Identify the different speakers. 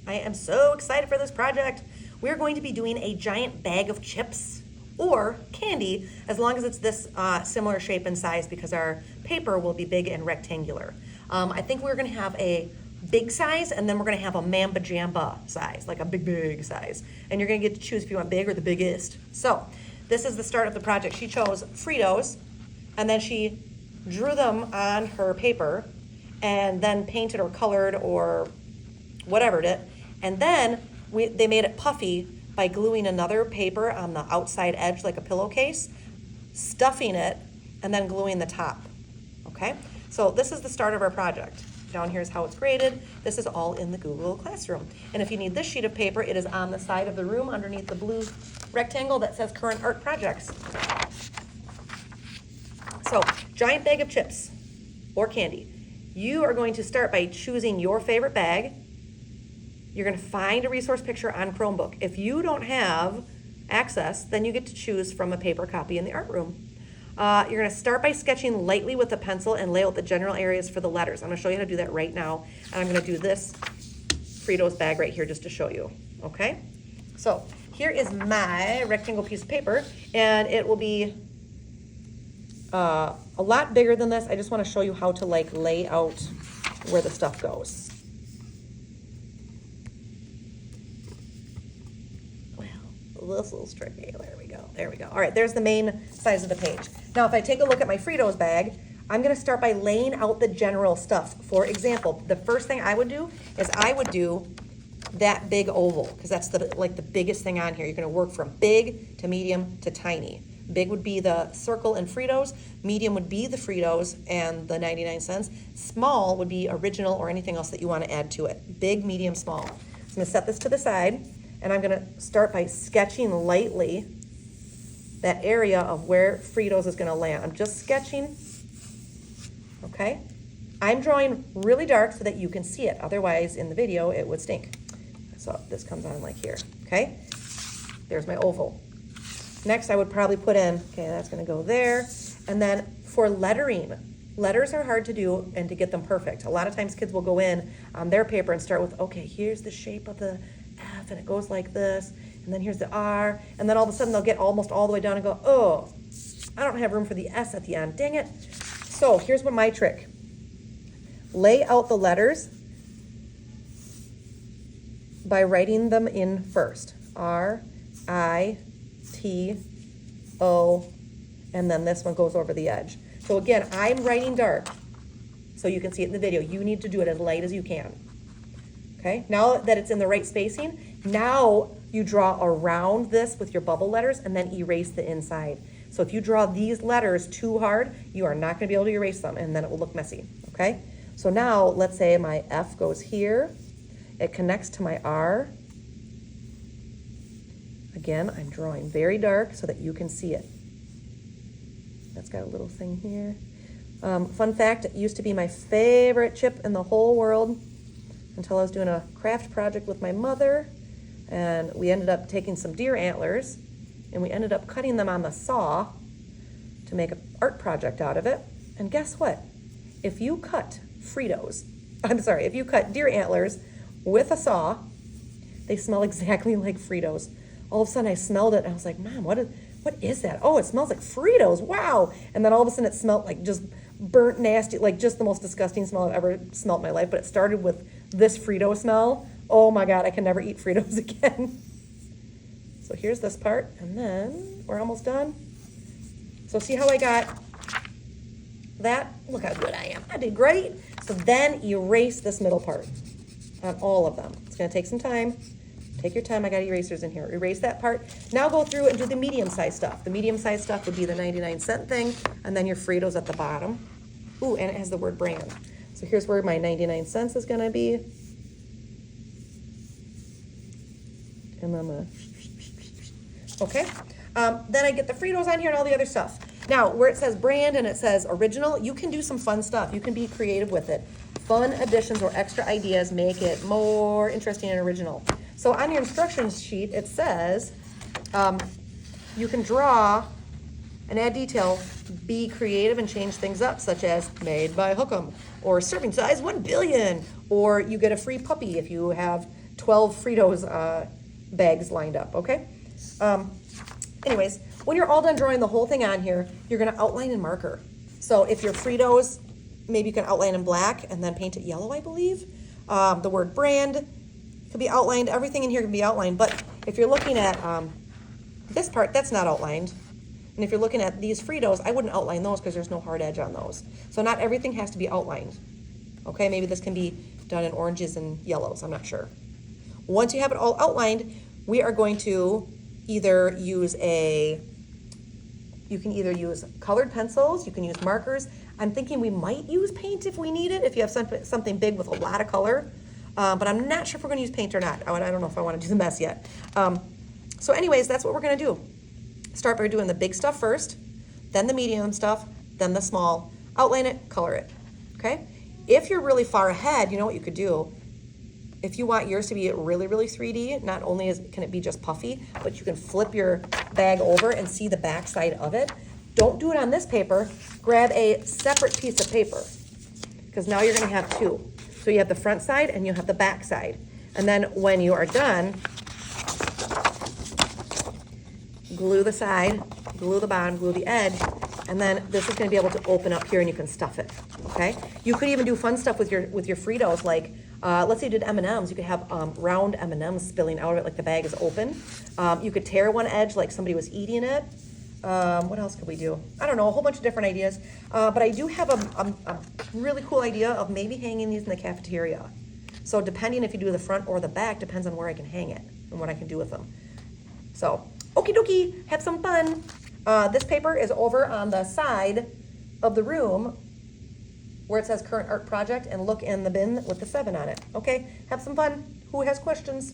Speaker 1: I am so excited for this project. We're going to be doing a giant bag of chips or candy, as long as it's this similar shape and size, because our paper will be big and rectangular. I think we're gonna have a big size, and then we're gonna have a Mamba Jamba size, like a big size. And you're gonna get to choose if you want big or the biggest. So this is the start of the project. She chose Fritos, and then she drew them on her paper, and then painted or colored or whatever it. And then they made it puffy by gluing another paper on the outside edge like a pillowcase, stuffing it, and then gluing the top, okay? So this is the start of our project. Down here is how it's graded. This is all in the Google Classroom. And if you need this sheet of paper, it is on the side of the room underneath the blue rectangle that says Current Art Projects. So, giant bag of chips or candy. You are going to start by choosing your favorite bag. You're going to find a resource picture on Chromebook. If you don't have access, then you get to choose from a paper copy in the art room. You're going to start by sketching lightly with a pencil and lay out the general areas for the letters. I'm going to show you how to do that right now. And I'm going to do this Fritos bag right here just to show you, okay? So here is my rectangle piece of paper, and it will be a lot bigger than this. I just want to show you how to like lay out where the stuff goes. This is tricky. There we go. All right, there's the main size of the page. Now, if I take a look at my Fritos bag, I'm gonna start by laying out the general stuff. For example, the first thing I would do is I would do that big oval, because that's the biggest thing on here. You're gonna work from big to medium to tiny. Big would be the circle and Fritos, medium would be the Fritos and the 99 cents. Small would be original or anything else that you wanna add to it. Big, medium, small. So I'm gonna set this to the side, and I'm gonna start by sketching lightly that area of where Fritos is gonna land. I'm just sketching, okay? I'm drawing really dark so that you can see it. Otherwise, in the video, it would stink. So this comes on like here, okay? There's my oval. Next, I would probably put in, okay, that's gonna go there. And then for lettering, letters are hard to do and to get them perfect. A lot of times kids will go in on their paper and start with, okay, here's the shape of the F, and it goes like this, and then here's the R, and then all of a sudden they'll get almost all the way down and go, oh, I don't have room for the S at the end, dang it. So here's what my trick. Lay out the letters by writing them in first. R, I, T, O, and then this one goes over the edge. So again, I'm writing dark, so you can see it in the video. You need to do it as light as you can. Okay, now that it's in the right spacing, now you draw around this with your bubble letters and then erase the inside. So if you draw these letters too hard, you are not gonna be able to erase them, and then it will look messy, okay? So now, let's say my F goes here, it connects to my R. Again, I'm drawing very dark so that you can see it. That's got a little thing here. Fun fact, it used to be my favorite chip in the whole world, until I was doing a craft project with my mother, and we ended up taking some deer antlers, and we ended up cutting them on the saw to make an art project out of it. And guess what? If you cut if you cut deer antlers with a saw, they smell exactly like Fritos. All of a sudden I smelled it, and I was like, Mom, what is that? Oh, it smells like Fritos, wow. And then all of a sudden it smelled like just burnt, nasty, like just the most disgusting smell I've ever smelled in my life. But it started with this Frito smell. Oh my God, I can never eat Fritos again. So here's this part, and then we're almost done. So see how I got that? Look how good I am. I did great. So then erase this middle part on all of them. It's gonna take some time. Take your time, I got erasers in here. Erase that part. Now go through and do the medium-sized stuff. The medium-sized stuff would be the 99-cent thing, and then your Fritos at the bottom. Ooh, and it has the word brand. So here's where my 99 cents is gonna be. And I'm gonna, okay. Then I get the Fritos on here and all the other stuff. Now, where it says brand and it says original, you can do some fun stuff. You can be creative with it. Fun additions or extra ideas make it more interesting and original. So on your instructions sheet, it says you can draw and add detail, be creative and change things up, such as made by Hookem, or serving size 1 billion, or you get a free puppy if you have 12 Fritos bags lined up, okay? Anyways, when you're all done drawing the whole thing on here, you're gonna outline in marker. So if your Fritos, maybe you can outline in black and then paint it yellow, I believe. The word brand could be outlined, everything in here can be outlined, but if you're looking at this part, that's not outlined. And if you're looking at these Fritos, I wouldn't outline those because there's no hard edge on those. So not everything has to be outlined. Okay, maybe this can be done in oranges and yellows, I'm not sure. Once you have it all outlined, we are going to either use you can either use colored pencils, you can use markers. I'm thinking we might use paint if we need it, if you have something big with a lot of color. But I'm not sure if we're gonna use paint or not. I don't know if I wanna do the mess yet. So anyways, that's what we're gonna do. Start by doing the big stuff first, then the medium stuff, then the small. Outline it, color it, okay? If you're really far ahead, you know what you could do? If you want yours to be really, really 3D, not only can it be just puffy, but you can flip your bag over and see the back side of it. Don't do it on this paper. Grab a separate piece of paper, because now you're gonna have two. So you have the front side and you have the back side. And then when you are done, glue the side, glue the bottom, glue the edge, and then this is gonna be able to open up here and you can stuff it, okay? You could even do fun stuff with your Fritos, like, let's say you did M&Ms, you could have round M&Ms spilling out of it like the bag is open. You could tear one edge like somebody was eating it. What else could we do? I don't know, a whole bunch of different ideas. But I do have a really cool idea of maybe hanging these in the cafeteria. So depending if you do the front or the back, depends on where I can hang it and what I can do with them. So, okie dokie, have some fun. This paper is over on the side of the room where it says current art project, and look in the bin with the 7 on it. Okay, have some fun. Who has questions?